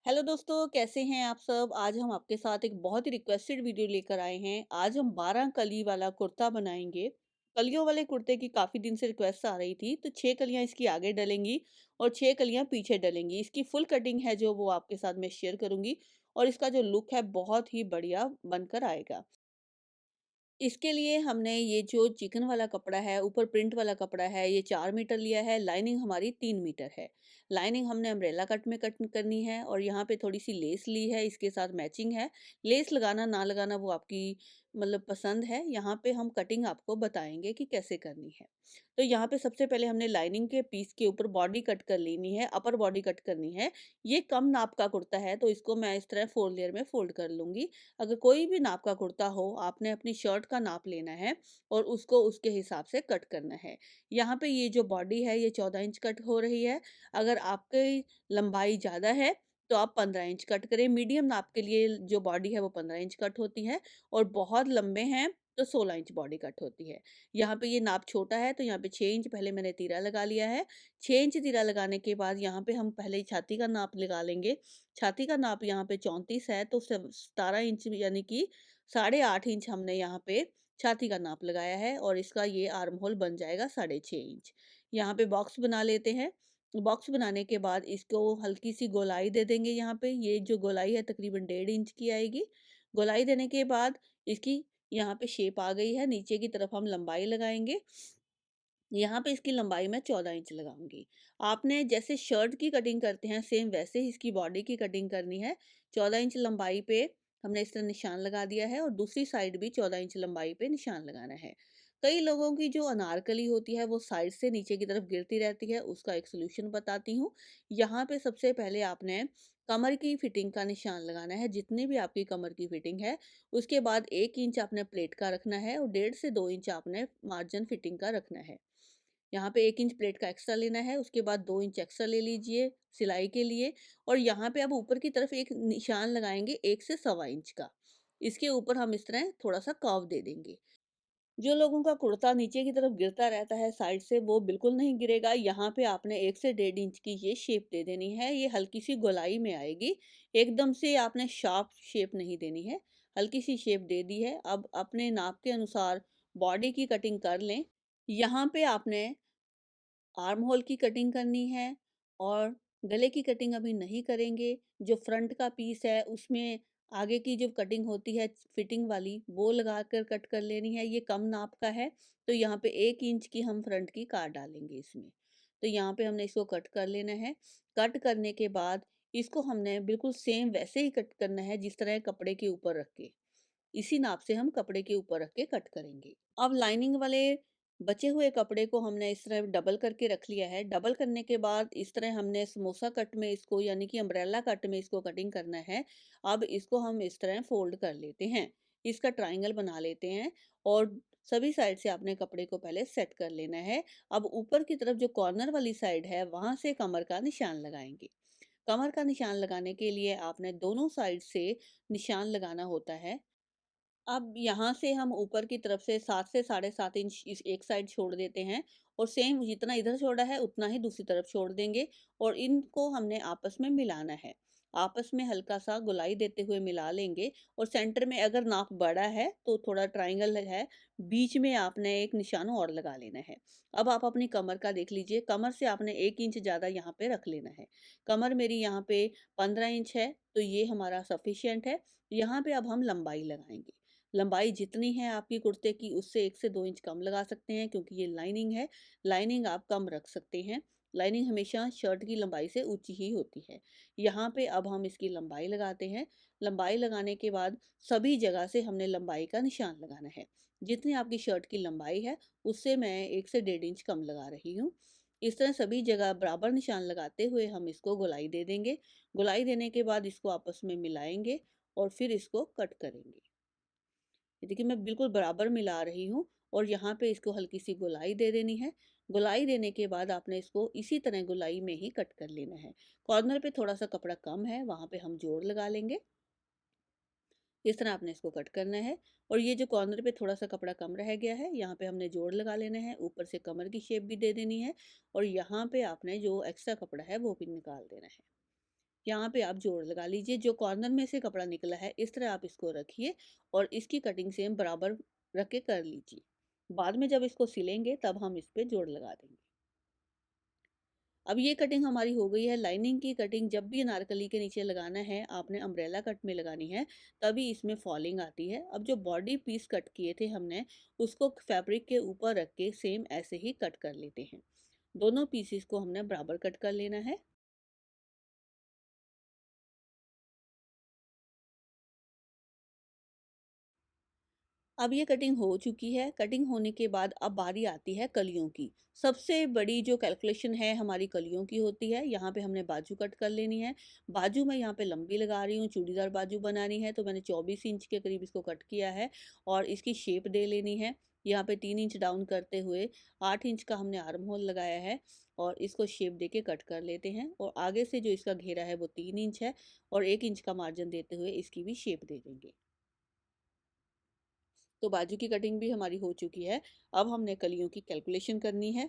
Hello दोस्तों, कैसे हैं आप सब। आज हम आपके साथ एक बहुत ही रिक्वेस्टेड वीडियो लेकर आए हैं। आज हम 12 कली वाला कुर्ता बनाएंगे। कलियों वाले कुर्ते की काफ़ी दिन से रिक्वेस्ट आ रही थी, तो 6 कलियां इसकी आगे डलेंगी और 6 कलियां पीछे डलेंगी। इसकी फुल कटिंग है जो वो आपके साथ मैं शेयर करूंगी और इसका जो लुक है बहुत ही बढ़िया बनकर आएगा। इसके लिए हमने ये जो चिकन वाला कपड़ा है, ऊपर प्रिंट वाला कपड़ा है, ये 4 मीटर लिया है, लाइनिंग हमारी 3 मीटर है। लाइनिंग हमने अम्ब्रेला कट में कट करनी है और यहाँ पे थोड़ी-सी लेस ली है, इसके साथ मैचिंग है। लेस लगाना ना लगाना वो आपकी मतलब पसंद है। यहाँ पे हम कटिंग आपको बताएँगे कि कैसे करनी है। तो यहाँ पे सबसे पहले हमने लाइनिंग के पीस के ऊपर बॉडी कट कर लेनी है, अपर बॉडी कट करनी है। ये कम नाप का कुर्ता है, तो इसको मैं इस तरह 4 लेयर में फ़ोल्ड कर लूँगी। अगर कोई भी नाप का कुर्ता हो, आपने अपनी शर्ट का नाप लेना है और उसको उसके हिसाब से कट करना है। यहाँ पे ये जो बॉडी है ये 14 इंच कट हो रही है। अगर आपकी लंबाई ज़्यादा है तो आप 15 इंच कट करें। मीडियम नाप के लिए जो बॉडी है वो 15 इंच कट होती है और बहुत लंबे हैं तो 16 इंच बॉडी कट होती है। यहाँ पे ये नाप छोटा है तो यहाँ पे 6 इंच पहले मैंने तीरा लगा लिया है। 6 इंच तीरा लगाने के बाद यहाँ पे हम पहले ही छाती का नाप लगा लेंगे। छाती का नाप यहाँ पे 34 है तो 17 इंच यानी कि 8.5 इंच हमने यहाँ पे छाती का नाप लगाया है और इसका ये आर्म होल बन जाएगा 6.5 इंच। यहाँ पे बॉक्स बना लेते हैं। बॉक्स बनाने के बाद इसको हल्की सी गोलाई दे देंगे। यहाँ पे ये जो गोलाई है तकरीबन 1.5 इंच की आएगी। गोलाई देने के बाद इसकी यहाँ पे शेप आ गई है। नीचे की तरफ हम लंबाई लगाएंगे। यहाँ पे इसकी लंबाई मैं 14 इंच लगाऊंगी। आपने जैसे शर्ट की कटिंग करते हैं सेम वैसे ही इसकी बॉडी की कटिंग करनी है। 14 इंच लंबाई पे हमने इस तरह निशान लगा दिया है और दूसरी साइड भी 14 इंच लंबाई पे निशान लगाना है। कई लोगों की जो अनारकली होती है वो साइड से नीचे की तरफ गिरती रहती है, उसका एक सोल्यूशन बताती हूँ। यहाँ पे सबसे पहले आपने कमर की फिटिंग का निशान लगाना है, जितनी भी आपकी कमर की फिटिंग है। उसके बाद 1 इंच आपने प्लेट का रखना है और 1.5 से 2 इंच आपने मार्जिन फिटिंग का रखना है। यहाँ पे 1 इंच प्लेट का एक्स्ट्रा लेना है, उसके बाद 2 इंच एक्स्ट्रा ले लीजिए सिलाई के लिए और यहाँ पे अब ऊपर की तरफ एक निशान लगाएँगे 1 से सवा इंच का। इसके ऊपर हम इस तरह थोड़ा-सा कर्व दे देंगे। जो लोगों का कुर्ता नीचे की तरफ गिरता रहता है साइड से, वो बिल्कुल नहीं गिरेगा। यहाँ पे आपने 1 से 1.5 इंच की ये शेप दे देनी है, ये हल्की-सी गोलाई में आएगी। एकदम से आपने शार्प शेप नहीं देनी है, हल्की-सी शेप दे दी है। अब अपने नाप के अनुसार बॉडी की कटिंग कर लें। यहाँ पे आपने आर्म होल की कटिंग करनी है और गले की कटिंग अभी नहीं करेंगे। जो फ्रंट का पीस है उसमें आगे की जो कटिंग होती है फिटिंग वाली वो लगाकर कट कर लेनी है। ये कम नाप का है तो यहाँ पे 1 इंच की हम फ्रंट की काट डालेंगे इसमें। तो यहाँ पे हमने इसको कट कर लेना है। कट करने के बाद इसको हमने बिल्कुल सेम वैसे ही कट करना है जिस तरह कपड़े के ऊपर रख के। इसी नाप से हम कपड़े के ऊपर रख के कट करेंगे। अब लाइनिंग वाले बचे हुए कपड़े को हमने इस तरह डबल करके रख लिया है। डबल करने के बाद इस तरह हमने समोसा कट में इसको यानी कि अम्ब्रेला कट में इसको कटिंग करना है। अब इसको हम इस तरह फोल्ड कर लेते हैं। इसका ट्रायंगल बना लेते हैं और सभी साइड से आपने कपड़े को पहले सेट कर लेना है। अब ऊपर की तरफ जो कॉर्नर वाली साइड है वहां से कमर का निशान लगाएंगे। कमर का निशान लगाने के लिए आपने दोनों साइड से निशान लगाना होता है। अब यहाँ से हम ऊपर की तरफ से 7 से 7.5 इंच इस एक साइड छोड़ देते हैं और सेम जितना इधर छोड़ा है उतना ही दूसरी तरफ छोड़ देंगे और इनको हमने आपस में मिलाना है। आपस में हल्का सा गोलाई देते हुए मिला लेंगे और सेंटर में अगर नाप बड़ा है तो थोड़ा ट्रायंगल है, बीच में आपने एक निशान और लगा लेना है। अब आप अपनी कमर का देख लीजिए, कमर से आपने 1 इंच ज़्यादा यहाँ पे रख लेना है। कमर मेरी यहाँ पे 15 इंच है तो ये हमारा सफिशियंट है। यहाँ पे अब हम लंबाई लगाएंगे। लंबाई जितनी है आपकी कुर्ते की उससे 1 से 2 इंच कम लगा सकते हैं क्योंकि ये लाइनिंग है। लाइनिंग आप कम रख सकते हैं। लाइनिंग हमेशा शर्ट की लंबाई से ऊँची ही होती है। यहाँ पे अब हम इसकी लंबाई लगाते हैं। लंबाई लगाने के बाद सभी जगह से हमने लंबाई का निशान लगाना है। जितनी आपकी शर्ट की लंबाई है उससे मैं 1 से 1.5 इंच कम लगा रही हूँ। इस तरह सभी जगह बराबर निशान लगाते हुए हम इसको गोलाई दे देंगे। गोलाई देने के बाद इसको आपस में मिलाएँगे और फिर इसको कट करेंगे। ये देखिए मैं बिल्कुल बराबर मिला रही हूँ और यहाँ पे इसको हल्की सी गोलाई दे देनी है। गोलाई देने के बाद आपने इसको इसी तरह गोलाई में ही कट कर लेना है। कॉर्नर पे थोड़ा सा कपड़ा कम है, वहां पे हम जोड़ लगा लेंगे। इस तरह आपने इसको कट करना है और ये जो कॉर्नर पे थोड़ा सा कपड़ा कम रह गया है यहाँ पे हमने जोड़ लगा लेना है। ऊपर से कमर की शेप भी दे देनी है और यहाँ पे आपने जो एक्स्ट्रा कपड़ा है वो भी निकाल देना है। यहाँ पे आप जोड़ लगा लीजिए, जो कॉर्नर में से कपड़ा निकला है इस तरह आप इसको रखिए और इसकी कटिंग सेम बराबर रख के कर लीजिए। बाद में जब इसको सिलेंगे तब हम इस पे जोड़ लगा देंगे। अब ये कटिंग हमारी हो गई है। लाइनिंग की कटिंग जब भी अनारकली के नीचे लगाना है आपने अम्ब्रेला कट में लगानी है, तभी इसमें फॉलिंग आती है। अब जो बॉडी पीस कट किए थे हमने, उसको फैब्रिक के ऊपर रख के सेम ऐसे ही कट कर लेते हैं। दोनों पीसेस को हमने बराबर कट कर लेना है। अब ये कटिंग हो चुकी है। कटिंग होने के बाद अब बारी आती है कलियों की। सबसे बड़ी जो कैलकुलेशन है हमारी कलियों की होती है। यहाँ पे हमने बाजू कट कर लेनी है। बाजू मैं यहाँ पे लंबी लगा रही हूँ, चूड़ीदार बाजू बनानी है, तो मैंने 24 इंच के करीब इसको कट किया है और इसकी शेप दे लेनी है। यहाँ पे 3 इंच डाउन करते हुए 8 इंच का हमने आर्म होल लगाया है और इसको शेप दे के कट कर लेते हैं। और आगे से जो इसका घेरा है वो 3 इंच है और 1 इंच का मार्जिन देते हुए इसकी भी शेप दे देंगे। तो बाजू की कटिंग भी हमारी हो चुकी है। अब हमने कलियों की कैलकुलेशन करनी है।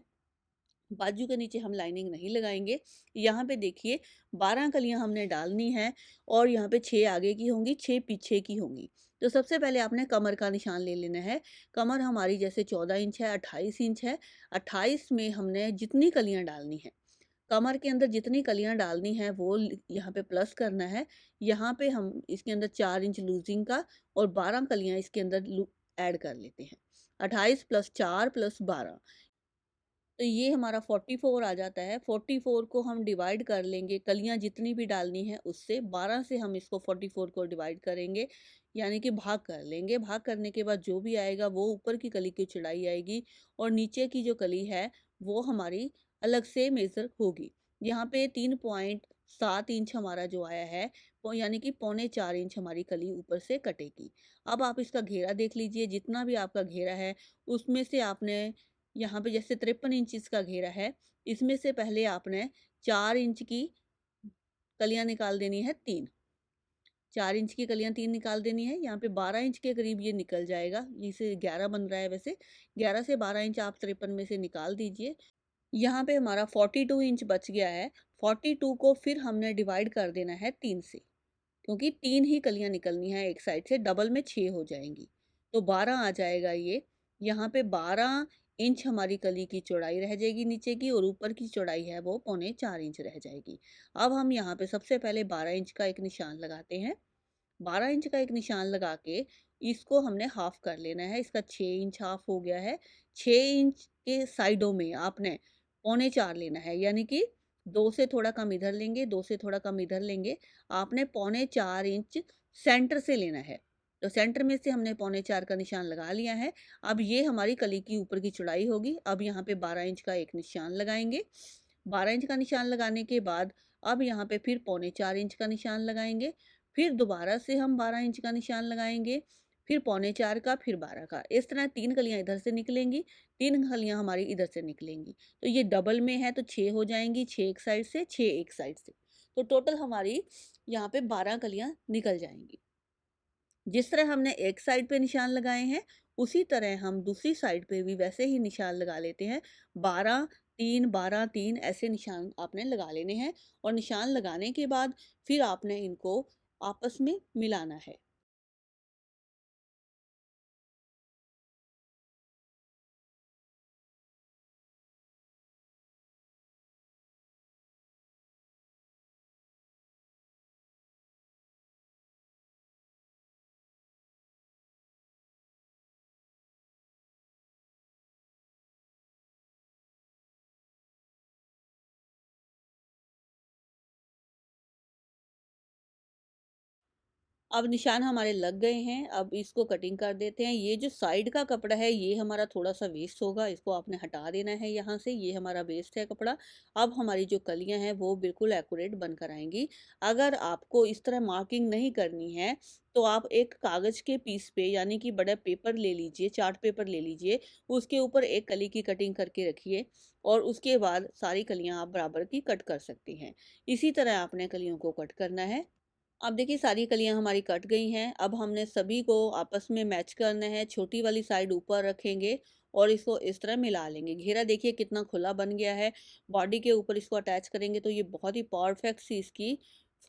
बाजू के नीचे हम लाइनिंग नहीं लगाएँगे। यहाँ पे देखिए 12 कलियाँ हमने डालनी है और यहाँ पे 6 आगे की होंगी, 6 पीछे की होंगी। तो सबसे पहले आपने कमर का निशान ले लेना है। कमर हमारी जैसे 14 इंच है, 28 इंच है। 28 में हमने जितनी कलियाँ डालनी है, कमर के अंदर जितनी कलियाँ डालनी है वो यहाँ पे प्लस करना है। यहाँ पे हम इसके अंदर 4 इंच लूजिंग का और 12 कलियाँ इसके अंदर ऐड कर लेते हैं। 28 प्लस 4 प्लस 12, तो ये हमारा 44 आ जाता है। 44 को हम डिवाइड कर लेंगे, कलियाँ जितनी भी डालनी है उससे 12 से हम इसको 44 को डिवाइड करेंगे, यानी कि भाग कर लेंगे। भाग करने के बाद जो भी आएगा वो ऊपर की कली की चौड़ाई आएगी और नीचे की जो कली है वो हमारी अलग से मेज़र होगी। यहाँ पे 3.7 इंच हमारा जो आया है वो यानी कि पौने 4 इंच हमारी कली ऊपर से कटेगी। अब आप इसका घेरा देख लीजिए, जितना भी आपका घेरा है उसमें से आपने यहाँ पे जैसे 53 इंचेस का घेरा है, इसमें से पहले आपने 4 इंच की कलियाँ निकाल देनी है 3, 4 इंच की कलियाँ 3 निकाल देनी है। यहाँ पे 12 इंच के करीब ये निकल जाएगा, इसे 11 बन रहा है वैसे। 11 से 12 इंच आप 53 में से निकाल दीजिए। यहाँ पे हमारा 42 इंच बच गया है। 42 को फिर हमने डिवाइड कर देना है 3 से। क्योंकि 3 ही कलियाँ निकलनी है एक साइड से, डबल में 6 हो जाएँगी। तो 12 आ जाएगा ये। यहाँ पे 12 इंच हमारी कली की चौड़ाई रह जाएगी नीचे की और ऊपर की चौड़ाई है वो पौने 4 इंच रह जाएगी। अब हम यहाँ पे सबसे पहले 12 इंच का एक निशान लगाते हैं। 12 इंच का एक निशान लगा के इसको हमने हाफ कर लेना है। इसका 6 इंच हाफ हो गया है। 6 इंच के साइडों में आपने पौने 4 लेना है, यानी कि 2 से थोड़ा कम इधर लेंगे, 2 से थोड़ा कम इधर लेंगे। आपने पौने 4 इंच सेंटर से लेना है। तो सेंटर में से हमने पौने 4 का निशान लगा लिया है। अब ये हमारी कली की ऊपर की चौड़ाई होगी। अब यहाँ पे 12 इंच का एक निशान लगाएँगे। 12 इंच का निशान लगाने के बाद अब यहाँ पे फिर पौने 4 इंच का निशान लगाएँगे। फिर दोबारा से हम 12 इंच का निशान लगाएँगे, फिर पौने 4 का, फिर 12 का। इस तरह 3 कलियाँ इधर से निकलेंगी, 3 कलियाँ हमारी इधर से निकलेंगी। तो ये डबल में है तो 6 हो जाएँगी, 6 एक साइड से, 6 एक साइड से। तो टोटल हमारी यहाँ पे 12 कलियाँ निकल जाएँगी। जिस तरह हमने एक साइड पे निशान लगाए हैं, उसी तरह हम दूसरी साइड पे भी वैसे ही निशान लगा लेते हैं। 12, 3, 12, 3 ऐसे निशान आपने लगा लेने हैं और निशान लगाने के बाद फिर आपने इनको आपस में मिलाना है। अब निशान हमारे लग गए हैं, अब इसको कटिंग कर देते हैं। ये जो साइड का कपड़ा है, ये हमारा थोड़ा-सा वेस्ट होगा, इसको आपने हटा देना है यहाँ से, ये हमारा वेस्ट है कपड़ा। अब हमारी जो कलियाँ हैं, वो बिल्कुल एक्यूरेट बनकर आएँगी। अगर आपको इस तरह मार्किंग नहीं करनी है, तो आप एक कागज़ के पीस पे यानी कि बड़ा पेपर ले लीजिए, चार्ट पेपर ले लीजिए, उसके ऊपर एक कली की कटिंग करके रखिए और उसके बाद सारी कलियाँ आप बराबर की कट कर सकती हैं। इसी तरह आपने कलियों को कट करना है। अब देखिए सारी कलियाँ हमारी कट गई हैं। अब हमने सभी को आपस में मैच करना है। छोटी वाली साइड ऊपर रखेंगे और इसको इस तरह मिला लेंगे। घेरा देखिए कितना खुला बन गया है। बॉडी के ऊपर इसको अटैच करेंगे तो ये बहुत ही परफेक्ट सी इसकी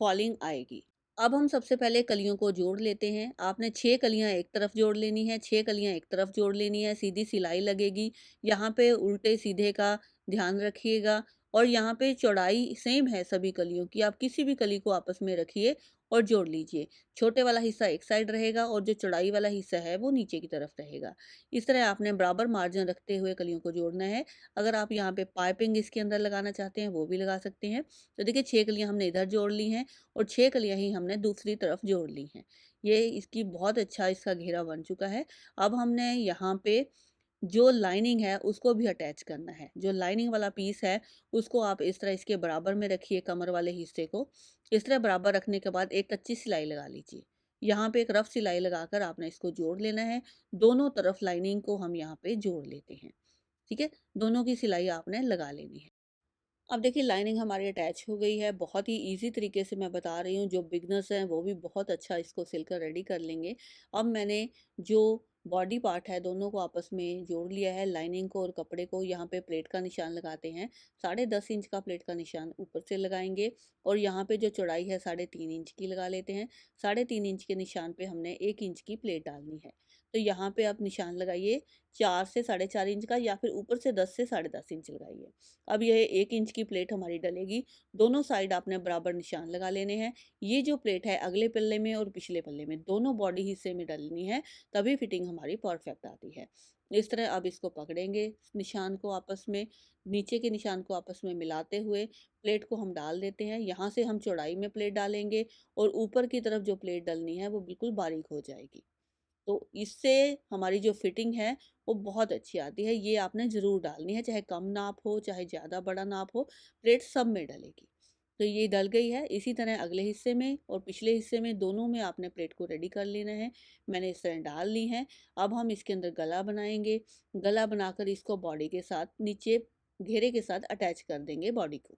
फॉलिंग आएगी। अब हम सबसे पहले कलियों को जोड़ लेते हैं। आपने 6 कलियाँ एक तरफ जोड़ लेनी है, 6 कलियाँ एक तरफ जोड़ लेनी है, सीधी सिलाई लगेगी। यहाँ पे उल्टे-सीधे का ध्यान रखिएगा और यहाँ पे चौड़ाई सेम है सभी कलियों की। आप किसी भी कली को आपस में रखिए और जोड़ लीजिए। छोटे वाला हिस्सा एक साइड रहेगा और जो चौड़ाई वाला हिस्सा है वो नीचे की तरफ रहेगा। इस तरह आपने बराबर मार्जिन रखते हुए कलियों को जोड़ना है। अगर आप यहाँ पे पाइपिंग इसके अंदर लगाना चाहते हैं वो भी लगा सकते हैं। तो देखिए 6 कलियाँ हमने इधर जोड़ ली हैं और 6 कलियाँ ही हमने दूसरी तरफ जोड़ ली हैं। ये इसकी बहुत अच्छा इसका घेरा बन चुका है। अब हमने यहाँ पे जो लाइनिंग है उसको भी अटैच करना है। जो लाइनिंग वाला पीस है उसको आप इस तरह इसके बराबर में रखिए, कमर वाले हिस्से को। इस तरह बराबर रखने के बाद एक कच्ची सिलाई लगा लीजिए। यहाँ पे एक रफ सिलाई लगाकर आपने इसको जोड़ लेना है। दोनों तरफ लाइनिंग को हम यहाँ पे जोड़ लेते हैं। ठीक है? दोनों की सिलाई आपने लगा लेनी है। अब देखिए लाइनिंग हमारी अटैच हो गई है। बहुत ही ईज़ी तरीके से मैं बता रही हूँ, जो बिगिनर्स हैं वो भी बहुत अच्छा इसको सिलकर रेडी कर लेंगे। अब मैंने जो बॉडी पार्ट है दोनों को आपस में जोड़ लिया है, लाइनिंग को और कपड़े को। यहाँ पे प्लेट का निशान लगाते हैं। 10.5 इंच का प्लेट का निशान ऊपर से लगाएँगे और यहाँ पे जो चौड़ाई है 3.5 इंच की लगा लेते हैं। 3.5 इंच के निशान पे हमने 1 इंच की प्लेट डालनी है। तो यहाँ पे आप निशान लगाइए 4 से 4.5 इंच का, या फिर ऊपर से 10 से 10.5 इंच लगाइए। अब यह 1 इंच की प्लेट हमारी डलेगी। दोनों साइड आपने बराबर निशान लगा लेने हैं। ये जो प्लेट है अगले पल्ले में और पिछले पल्ले में दोनों बॉडी हिस्से में डलनी है, तभी फिटिंग हमारी परफेक्ट आती है। इस तरह अब इसको पकड़ेंगे, निशान को आपस में, नीचे के निशान को आपस में मिलाते हुए प्लेट को हम डाल देते हैं। यहाँ से हम चौड़ाई में प्लेट डालेंगे और ऊपर की तरफ जो प्लेट डलनी है वो बिल्कुल बारीक हो जाएगी। तो इससे हमारी जो फिटिंग है वो बहुत अच्छी आती है। ये आपने ज़रूर डालनी है, चाहे कम नाप हो, चाहे ज़्यादा बड़ा नाप हो, प्लेट सब में डलेगी। तो ये डल गई है। इसी तरह अगले हिस्से में और पिछले हिस्से में दोनों में आपने प्लेट को रेडी कर लेना है। मैंने इस तरह डाल ली है। अब हम इसके अंदर गला बनाएँगे। गला बनाकर इसको बॉडी के साथ नीचे घेरे के साथ अटैच कर देंगे बॉडी को।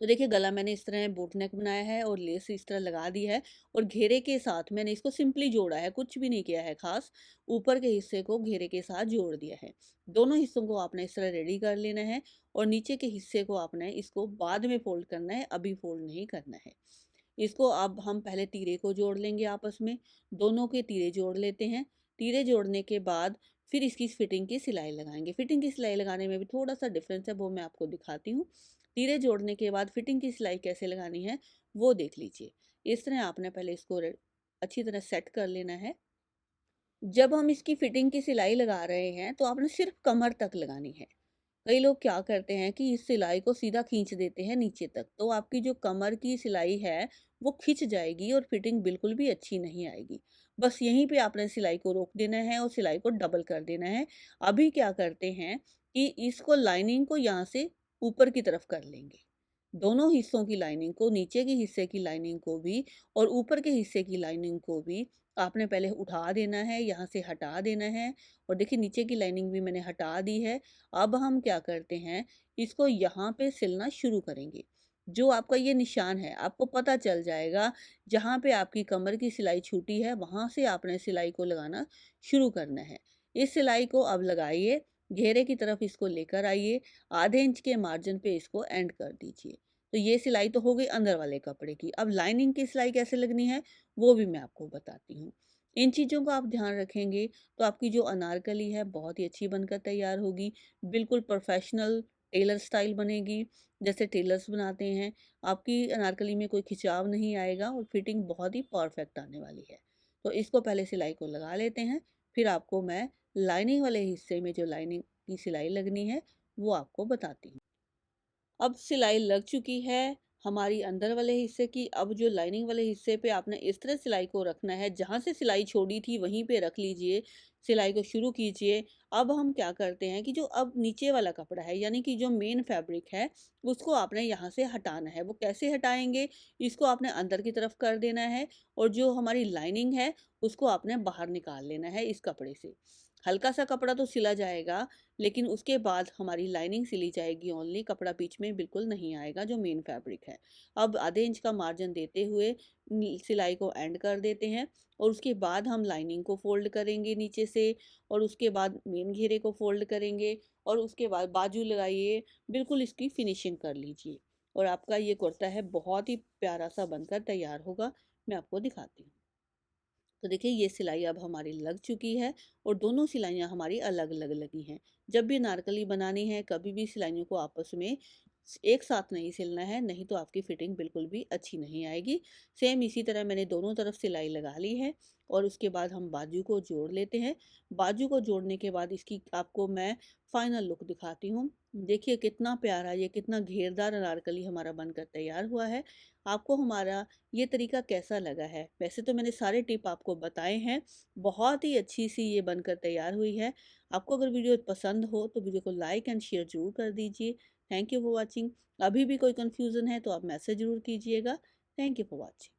तो देखिए गला मैंने इस तरह बोट नेक बनाया है और लेस इस तरह लगा दी है और घेरे के साथ मैंने इसको सिंपली जोड़ा है, कुछ भी नहीं किया है खास। ऊपर के हिस्से को घेरे के साथ जोड़ दिया है। दोनों हिस्सों को आपने इस तरह रेडी कर लेना है और नीचे के हिस्से को आपने इसको बाद में फोल्ड करना है, अभी फोल्ड नहीं करना है। इसको अब हम पहले तीरे को जोड़ लेंगे आपस में। दोनों के तीरे जोड़ लेते हैं। तीरे जोड़ने के बाद फिर इसकी फिटिंग की सिलाई लगाएंगे। फिटिंग की सिलाई लगाने में भी थोड़ा सा डिफरेंस है, वो मैं आपको दिखाती हूँ। तीरे जोड़ने के बाद फिटिंग की सिलाई कैसे लगानी है वो देख लीजिए। इस तरह आपने पहले इसको अच्छी तरह सेट कर लेना है। जब हम इसकी फिटिंग की सिलाई लगा रहे हैं तो आपने सिर्फ कमर तक लगानी है। कई लोग क्या करते हैं कि इस सिलाई को सीधा खींच देते हैं नीचे तक, तो आपकी जो कमर की सिलाई है वो खिंच जाएगी और फिटिंग बिल्कुल भी अच्छी नहीं आएगी। बस यहीं पे आपने सिलाई को रोक देना है और सिलाई को डबल कर देना है। अभी क्या करते हैं कि इसको लाइनिंग को यहाँ से ऊपर की तरफ कर लेंगे। दोनों हिस्सों की लाइनिंग को, नीचे के हिस्से की लाइनिंग को भी और ऊपर के हिस्से की लाइनिंग को भी आपने पहले उठा देना है, यहाँ से हटा देना है। और देखिए नीचे की लाइनिंग भी मैंने हटा दी है। अब हम क्या करते हैं, इसको यहाँ पे सिलना शुरू करेंगे। जो आपका ये निशान है, आपको पता चल जाएगा, जहाँ पे आपकी कमर की सिलाई छूटी है, वहाँ से आपने सिलाई को लगाना शुरू करना है। इस सिलाई को अब लगाइए, घेरे की तरफ इसको लेकर आइए, आधे इंच के मार्जिन पे इसको एंड कर दीजिए। तो ये सिलाई तो हो गई अंदर वाले कपड़े की। अब लाइनिंग की सिलाई कैसे लगनी है, वो भी मैं आपको बताती हूँ। इन चीज़ों का आप ध्यान रखेंगे तो आपकी जो अनारकली है बहुत ही अच्छी बनकर तैयार होगी। बिल्कुल प्रोफेशनल टेलर स्टाइल बनेगी, जैसे टेलर्स बनाते हैं। आपकी अनारकली में कोई खिंचाव नहीं आएगा और फिटिंग बहुत ही परफेक्ट आने वाली है। तो इसको पहले सिलाई को लगा लेते हैं, फिर आपको मैं लाइनिंग वाले हिस्से में जो लाइनिंग की सिलाई लगनी है वो आपको बताती हूँ। अब सिलाई लग चुकी है हमारी अंदर वाले हिस्से की। अब जो लाइनिंग वाले हिस्से पे आपने इस तरह सिलाई को रखना है, जहाँ से सिलाई छोड़ी थी वहीं पे रख लीजिए, सिलाई को शुरू कीजिए। अब हम क्या करते हैं कि जो अब नीचे वाला कपड़ा है, यानी कि जो मेन फैब्रिक है, उसको आपने यहाँ से हटाना है। वो कैसे हटाएंगे, इसको आपने अंदर की तरफ कर देना है और जो हमारी लाइनिंग है उसको आपने बाहर निकाल लेना है इस कपड़े से। हल्का सा कपड़ा तो सिला जाएगा, लेकिन उसके बाद हमारी लाइनिंग सिली जाएगी ओनली, कपड़ा बीच में बिल्कुल नहीं आएगा जो मेन फैब्रिक है। अब आधे इंच का मार्जिन देते हुए सिलाई को एंड कर देते हैं और उसके बाद हम लाइनिंग को फोल्ड करेंगे नीचे से और उसके बाद मेन घेरे को फोल्ड करेंगे और उसके बाद बाजू लगाइए, बिल्कुल इसकी फिनिशिंग कर लीजिए। और आपका ये कुर्ता है बहुत ही प्यारा सा बनकर तैयार होगा। मैं आपको दिखाती हूँ। तो देखिए ये सिलाई अब हमारी लग चुकी है और दोनों सिलाइयाँ हमारी अलग-अलग लगी हैं। जब भी अनारकली बनानी है, कभी भी सिलाइयों को आपस में एक साथ नहीं सिलना है, नहीं तो आपकी फिटिंग बिल्कुल भी अच्छी नहीं आएगी। सेम इसी तरह मैंने दोनों तरफ सिलाई लगा ली है और उसके बाद हम बाजू को जोड़ लेते हैं। बाजू को जोड़ने के बाद इसकी आपको मैं फाइनल लुक दिखाती हूँ। देखिए कितना प्यारा, ये कितना घेरदार अनारकली हमारा बनकर तैयार हुआ है। आपको हमारा ये तरीका कैसा लगा है? वैसे तो मैंने सारे टिप आपको बताए हैं, बहुत ही अच्छी-सी ये बनकर तैयार हुई है। आपको अगर वीडियो पसंद हो तो वीडियो को लाइक एंड शेयर ज़रूर कर दीजिए। Thank you for watching. अभी भी कोई कन्फ्यूज़न है तो आप मैसेज ज़रूर कीजिएगा। Thank you for watching.